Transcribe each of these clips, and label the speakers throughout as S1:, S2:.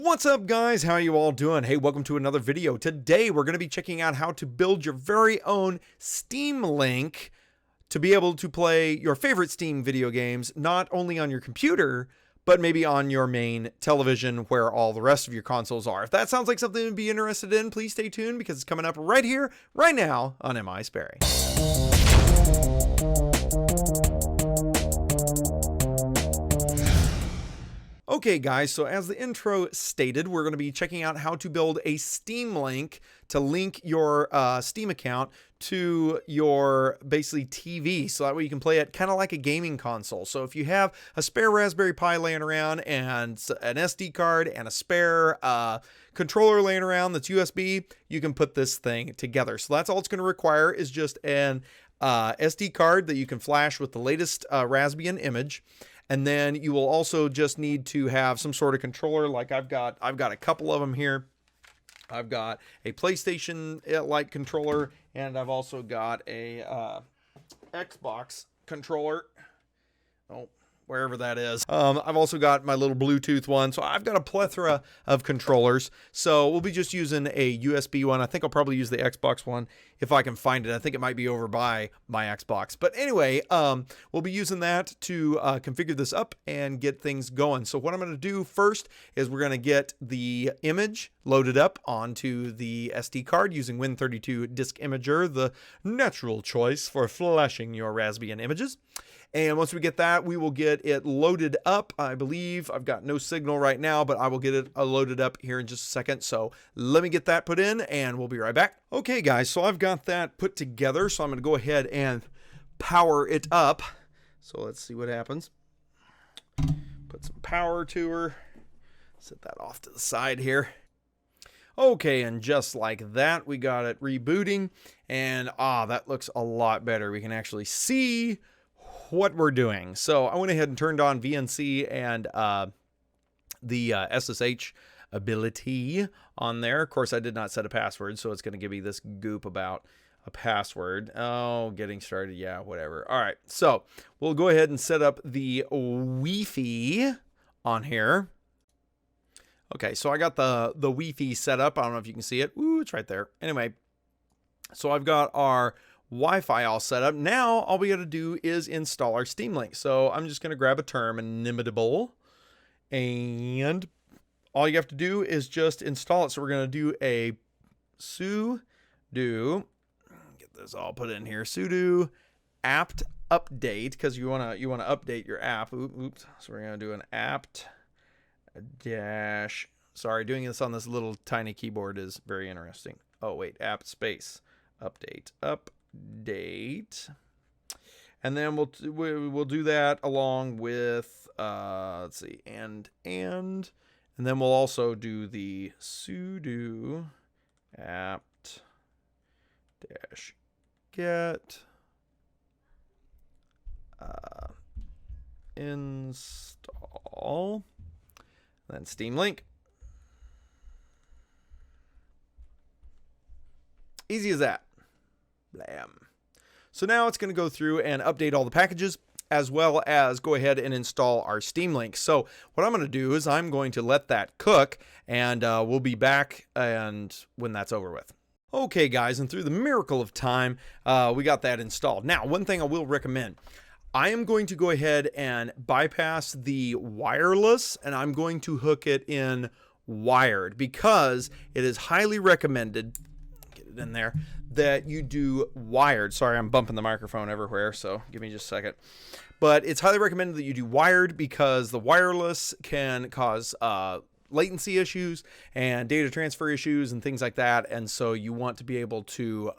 S1: What's up, guys? How are you all doing? Hey, welcome to another video. Today we're going to be checking out how to build your very own Steam Link to be able to play your favorite Steam video games, not only on your computer, but maybe on your main television where all the rest of your consoles are. If that sounds like something to be interested in, please stay tuned because it's coming up right here, right now on misperry. Okay, guys, so as the intro stated, we're going to be checking out how to build a Steam Link to link your Steam account to your basically TV, so that way you can play it kind of like a gaming console. So if you have a spare Raspberry Pi laying around and an SD card and a spare controller laying around that's USB, you can put this thing together. So that's all it's going to require is just an SD card that you can flash with the latest rasbian image. And then you will also just need to have some sort of controller. Like I've got a couple of them here. I've got a PlayStation-like controller, and I've also got a Xbox controller. Oh, wherever that is. I've also got my little Bluetooth one. So I've got a plethora of controllers. So we'll be just using a USB one. I think I'll probably use the Xbox one if I can find it. I think it might be over by my Xbox. But anyway, we'll be using that to configure this up and get things going. So what I'm going to do first is we're going to get the image loaded up onto the SD card using Win32 Disk Imager, the natural choice for flashing your Raspbian images. And once we get that, we will get it loaded up. I believe I've got no signal right now, but I will get it loaded up here in just a second. So let me get that put in and we'll be right back. Okay, guys, so I've got that put together. So I'm going to go ahead and power it up. So let's see what happens. Put some power to her. Set that off to the side here. Okay, and just like that, we got it rebooting. And that looks a lot better. We can actually see what we're doing. So I went ahead and turned on VNC and the SSH ability on there. Of course, I did not set a password, so it's going to give me this goop about a password. Oh, getting started. Yeah, whatever. All right, so we'll go ahead and set up the Wi-Fi on here. Okay, so I got the Wi-Fi set up. I don't know if you can see it. Ooh, it's right there. Anyway, so I've got our Wi-Fi all set up. Now all we got to do is install our Steam Link. So I'm just going to grab a term, inimitable, and all you have to do is just install it. So we're going to do a sudo, get this all put in here, sudo apt update, because you want to update your app. Oops. So we're going to do an apt dash. Sorry, doing this on this little tiny keyboard is very interesting. Oh wait, apt space update and then we'll do that along with let's see, and then we'll also do the sudo apt dash get install, then Steam Link. Easy as that. Blam. So now it's going to go through and update all the packages, as well as go ahead and install our Steam Link. So what I'm going to do is I'm going to let that cook, and we'll be back and when that's over with. Okay, guys, and through the miracle of time, we got that installed. Now, one thing I will recommend, I am going to go ahead and bypass the wireless, and I'm going to hook it in wired, because it is highly recommended, get it in there, that you do wired. Sorry, I'm bumping the microphone everywhere, so give me just a second. But it's highly recommended that you do wired, because the wireless can cause latency issues and data transfer issues and things like that. And so you want to be able to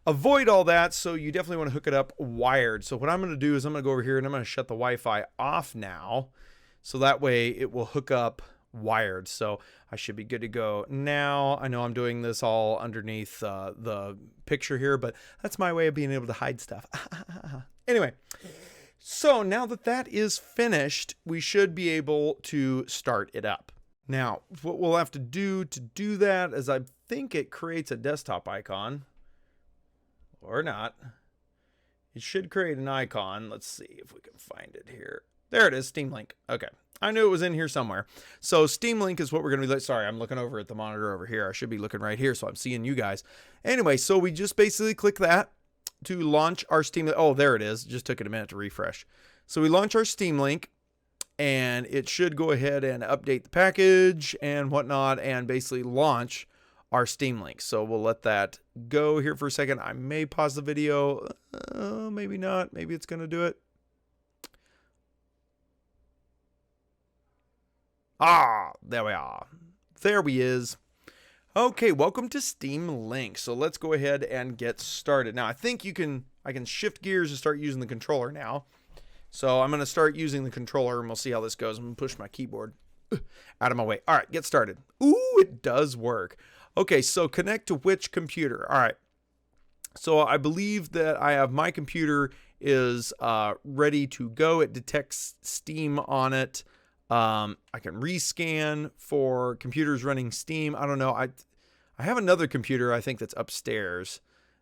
S1: avoid all that. So you definitely want to hook it up wired. So what I'm going to do is I'm going to go over here and I'm going to shut the Wi-Fi off now. So that way it will hook up wired. So I should be good to go now. I know I'm doing this all underneath the picture here, but that's my way of being able to hide stuff. Anyway, so now that that is finished, we should be able to start it up. Now, what we'll have to do that is, I think it creates a desktop icon, or not. It should create an icon. Let's see if we can find it here. There it is, Steam Link. Okay. I knew it was in here somewhere. So Steam Link is what we're going to be, sorry, I'm looking over at the monitor over here. I should be looking right here, so I'm seeing you guys. Anyway, so we just basically click that to launch our Steam Link. Oh, there it is. Just took it a minute to refresh. So we launch our Steam Link, and it should go ahead and update the package and whatnot, and basically launch our Steam Link. So we'll let that go here for a second. I may pause the video. Maybe not. Maybe it's going to do it. Ah, there we are. There we is. Okay, welcome to Steam Link. So let's go ahead and get started. Now, I think I can shift gears and start using the controller now. So I'm going to start using the controller, and we'll see how this goes. I'm going to push my keyboard out of my way. All right, get started. Ooh, it does work. Okay, so connect to which computer? All right. So I believe that I have my computer is ready to go. It detects Steam on it. I can rescan for computers running Steam. I don't know. I have another computer, I think, that's upstairs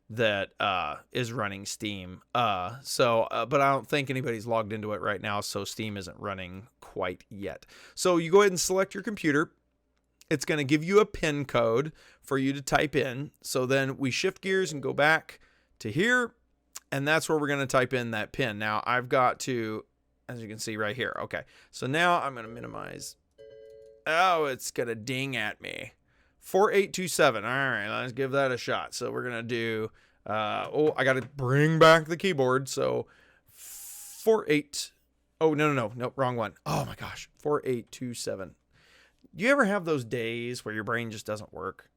S1: that is running Steam. But I don't think anybody's logged into it right now, so Steam isn't running quite yet. So you go ahead and select your computer. It's going to give you a PIN code for you to type in. So then we shift gears and go back to here, and that's where we're going to type in that PIN. Now I've got to, as you can see right here. Okay, so now I'm going to minimize. Oh, it's going to ding at me. 4827. All right, let's give that a shot. So we're going to do, I got to bring back the keyboard. So 48. Oh, no, wrong one. Oh my gosh, 4827. Do you ever have those days where your brain just doesn't work?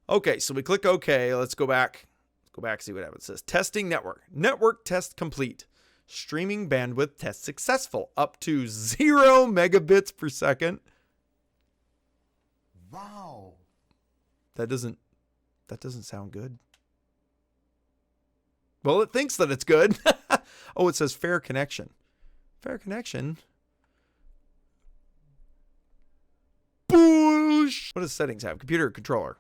S1: Okay, so we click OK. Let's go back. Let's go back and see what happens. It says testing network. Network test complete. Streaming bandwidth test successful. Up to 0 megabits per second.
S2: Wow.
S1: That doesn't sound good. Well, it thinks that it's good. Oh, it says fair connection. Fair connection. Boosh. What does settings have? Computer controller.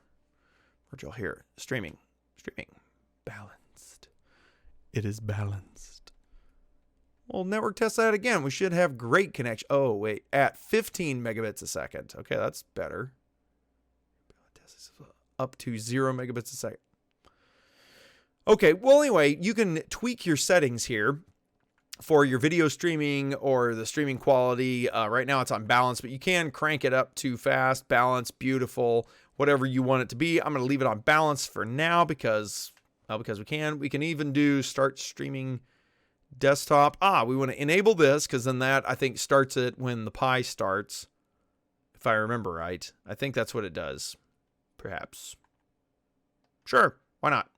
S1: Virtual here. Streaming. Balanced. It is balanced. Well, network test that again. We should have great connection. Oh, wait. At 15 megabits a second. Okay, that's better. Up to 0 megabits a second. Okay, well, anyway, you can tweak your settings here for your video streaming or the streaming quality. Right now it's on balance, but you can crank it up to fast, balance, beautiful, whatever you want it to be. I'm going to leave it on balance for now because we can. We can even do start streaming desktop. We want to enable this because then that, I think, starts it when the Pi starts, if I remember right. I think that's what it does, perhaps. Sure, why not?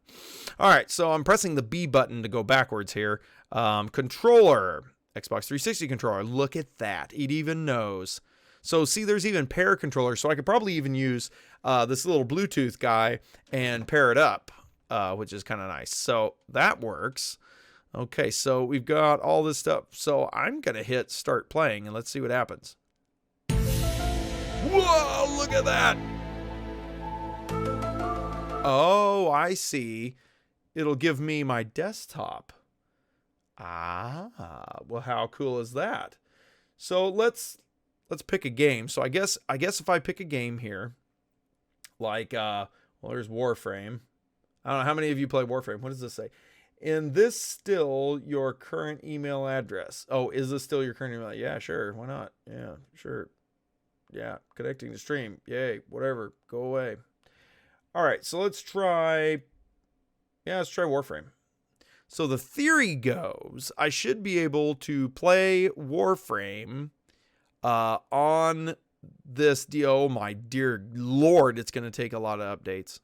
S1: All right, so I'm pressing the B button to go backwards here. Controller, Xbox 360 controller. Look at that. It even knows. So see, there's even pair controller. So I could probably even use this little Bluetooth guy and pair it up, which is kind of nice. So that works. Okay, so we've got all this stuff. So I'm going to hit start playing and let's see what happens. Whoa, look at that. Oh, I see. It'll give me my desktop. Well, how cool is that? So let's pick a game. So I guess if I pick a game here, like well, there's Warframe. I don't know how many of you play Warframe. What does this say? Is this still your current email address? Oh, is this still your current email? Yeah, sure. Why not? Yeah, sure. Yeah, connecting to stream. Yay, whatever. Go away. All right, so let's try Warframe. So the theory goes, I should be able to play Warframe on this deal. Oh my dear Lord, it's going to take a lot of updates.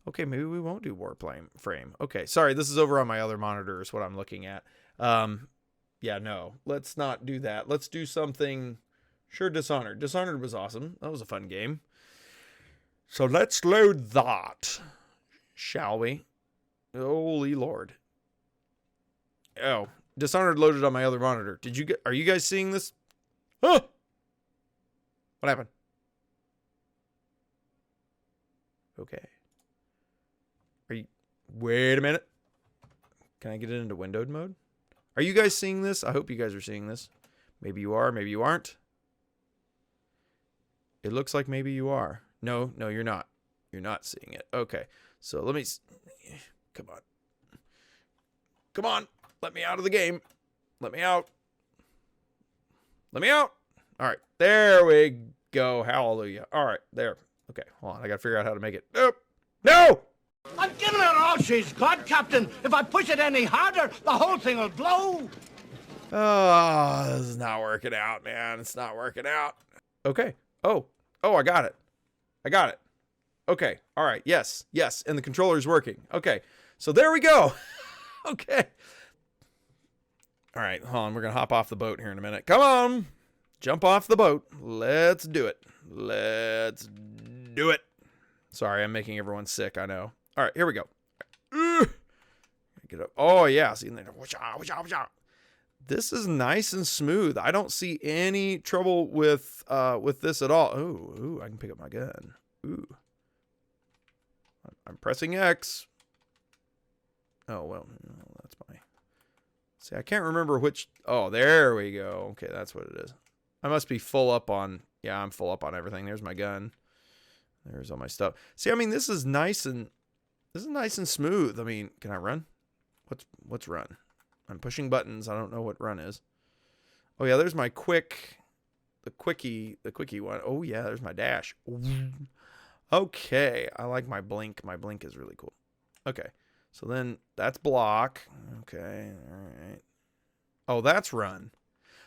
S1: Okay, maybe we won't do Warframe. Okay, sorry, this is over on my other monitor is what I'm looking at. Yeah, no, let's not do that. Let's do something. Sure, Dishonored. Dishonored was awesome. That was a fun game. So let's load that, shall we? Holy Lord. Oh, Dishonored loaded on my other monitor. Are you guys seeing this? Huh! What happened? Okay. Wait a minute. Can I get it into windowed mode? Are you guys seeing this? I hope you guys are seeing this. Maybe you are, maybe you aren't. It looks like maybe you are. No, no, you're not. You're not seeing it. Okay, so let me... Come on. Come on. Let me out of the game. Let me out. Let me out. All right, there we go. Hallelujah. All right, there. Okay, hold on. I got to figure out how to make it. Nope. No!
S2: I'm giving her all she's got, Captain. If I push it any harder, the whole thing will blow.
S1: Oh, this is not working out, man. It's not working out. Okay. Oh, I got it. I got it. Okay. All right. Yes. Yes. And the controller's working. Okay. So there we go. Okay. All right. Hold on. We're going to hop off the boat here in a minute. Come on. Jump off the boat. Let's do it. Let's do it. Sorry, I'm making everyone sick. I know. All right. Here we go. Get up. Oh, yeah. See, this is nice and smooth. I don't see any trouble with this at all. Ooh, I can pick up my gun. Ooh. I'm pressing X. Oh, well, that's my... See, I can't remember which... Oh, there we go. Okay, that's what it is. I must be full up on... Yeah, I'm full up on everything. There's my gun. There's all my stuff. See, I mean, this is nice and smooth. I mean, can I run? What's run? I'm pushing buttons. I don't know what run is. Oh, yeah, there's my the quickie one. Oh, yeah, there's my dash. Okay, I like my blink. My blink is really cool. Okay, so then that's block. Okay, all right. Oh, that's run.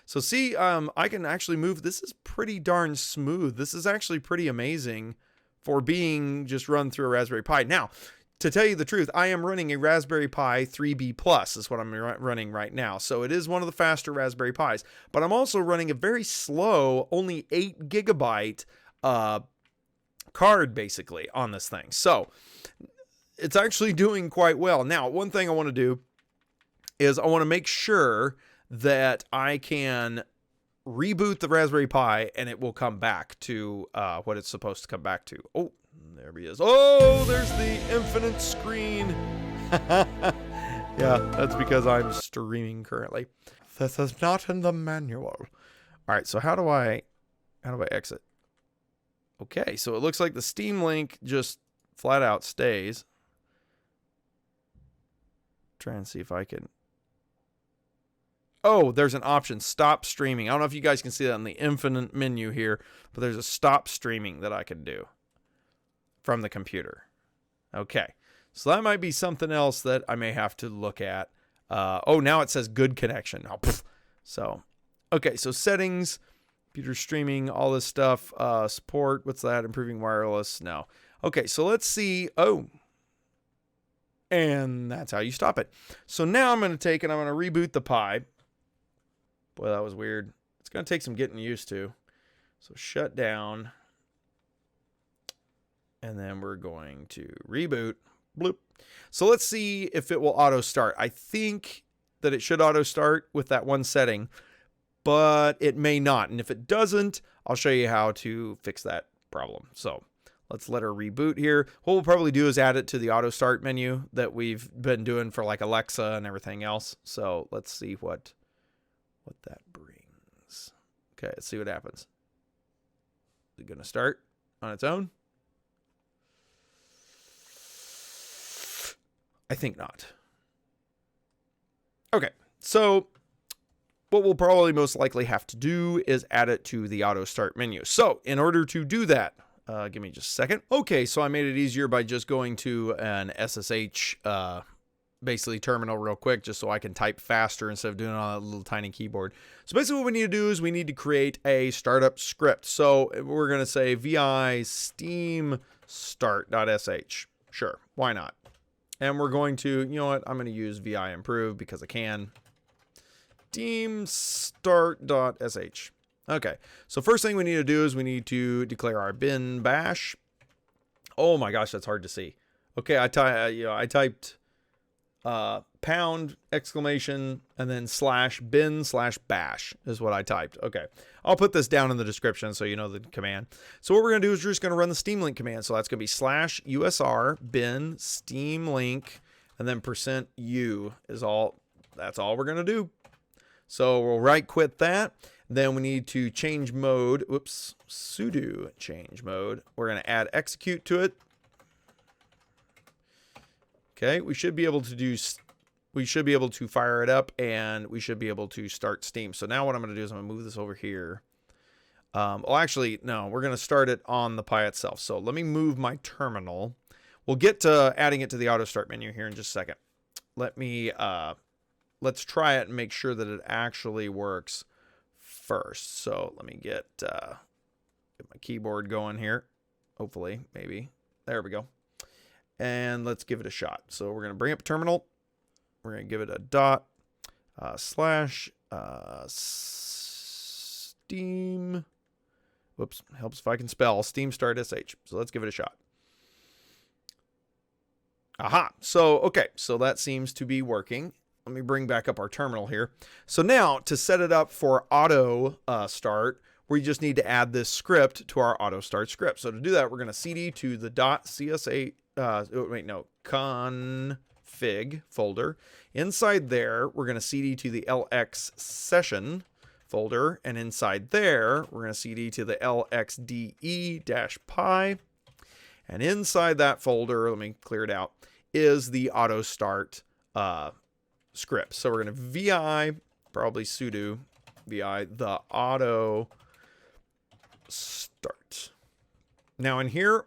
S1: So see, I can actually move. This is pretty darn smooth. This is actually pretty amazing for being just run through a Raspberry Pi. Now, to tell you the truth, I am running a Raspberry Pi 3B Plus is what I'm running right now. So it is one of the faster Raspberry Pis. But I'm also running a very slow, only 8 gigabyte card, basically, on this thing. So it's actually doing quite well. Now, one thing I want to do is I want to make sure that I can reboot the Raspberry Pi and it will come back to what it's supposed to come back to. Oh, there he is. Oh, there's the infinite screen. Yeah, that's because I'm streaming currently. This is not in the manual. All right, so how do I exit? Okay, so it looks like the Steam link just flat out stays. Try and see if I can. Oh, there's an option, stop streaming. I don't know if you guys can see that in the infinite menu here, but there's a stop streaming that I can do from the computer. Okay, so that might be something else that I may have to look at. Oh, now it says good connection. Oh, so, okay, so settings, computer streaming, all this stuff, support, what's that? Improving wireless, no. Okay, so let's see. Oh, and that's how you stop it. So now I'm going to take and I'm going to reboot the Pi. Boy, that was weird. It's going to take some getting used to. So shut down. And then we're going to reboot. Bloop. So let's see if it will auto start. I think that it should auto start with that one setting, but it may not. And if it doesn't, I'll show you how to fix that problem. So let's let her reboot here. What we'll probably do is add it to the auto start menu that we've been doing for like Alexa and everything else. So let's see what that brings. Okay, let's see what happens. Is it going to start on its own? I think not. Okay, so what we'll probably most likely have to do is add it to the auto start menu. So in order to do that, give me just a second. Okay, so I made it easier by just going to an SSH basically terminal real quick, just so I can type faster instead of doing it on a little tiny keyboard. So basically what we need to do is we need to create a startup script. So we're going to say vi steam start.sh. Sure, why not? And we're going to, you know what, I'm going to use vi improve because I can. Steam start.sh. Okay, so first thing we need to do is we need to declare our bin bash. Oh my gosh, that's hard to see. Okay, I typed pound exclamation and then /bin/bash is what I typed. Okay, I'll put this down in the description so you know the command. So what we're going to do is we're just going to run the steamlink command. So that's going to be /usr bin steamlink and then %u is all. That's all we're going to do. So we'll right quit that. Then we need to change mode. Whoops, sudo change mode. We're going to add execute to it. Okay, we should be able to fire it up, and we should be able to start Steam. So now what I'm going to do is I'm going to move this over here. Well, actually, no, we're going to start it on the Pi itself. So let me move my terminal. We'll get to adding it to the auto start menu here in just a second. Let's try it and make sure that it actually works first. So let me get my keyboard going here. Hopefully, maybe. There we go. And let's give it a shot. So we're going to bring up terminal. We're going to give it a dot slash steam. Whoops, helps if I can spell steam start sh. So let's give it a shot. Aha. So, okay. So that seems to be working. Let me bring back up our terminal here. So now to set it up for auto start, we just need to add this script to our auto start script. So to do that, we're going to cd to the .csa config folder. Inside there, we're going to cd to the lx session folder, and inside there, we're going to cd to the lxde-pi. And inside that folder, let me clear it out, is the auto start script. So we're going to vi, probably sudo vi, the auto start. Now in here,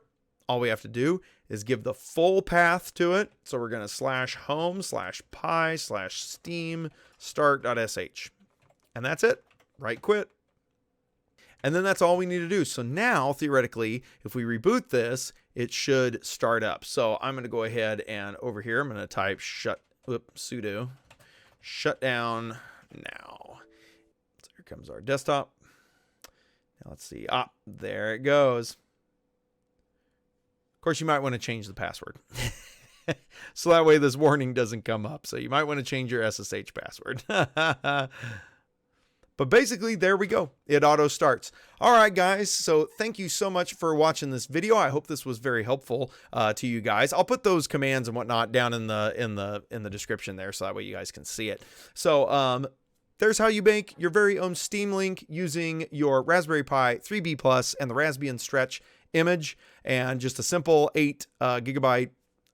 S1: all we have to do is give the full path to it. So we're going to /home/pi/steam start.sh. And that's it. Right quit. And then that's all we need to do. So now, theoretically, if we reboot this, it should start up. So I'm going to go ahead and over here, I'm going to type sudo shutdown now. So here comes our desktop. Now let's see. There it goes. Of course, you might want to change the password. So that way this warning doesn't come up. So you might want to change your SSH password. But basically, there we go. It auto starts. All right, guys. So thank you so much for watching this video. I hope this was very helpful to you guys. I'll put those commands and whatnot down in the description there, so that way you guys can see it. So there's how you make your very own Steam Link using your Raspberry Pi 3B Plus and the Rasbian Stretch image, and just a simple 8 gigabyte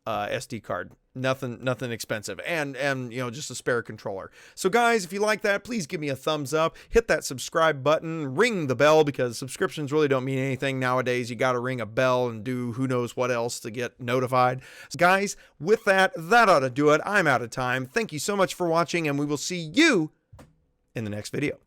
S1: SD card. Nothing expensive, and you know, just a spare controller. So guys, if you like that, please give me a thumbs up, hit that subscribe button, ring the bell, because subscriptions really don't mean anything nowadays. You got to ring a bell and do who knows what else to get notified. So guys, with that ought to do it. I'm out of time. Thank you so much for watching, and we will see you in the next video.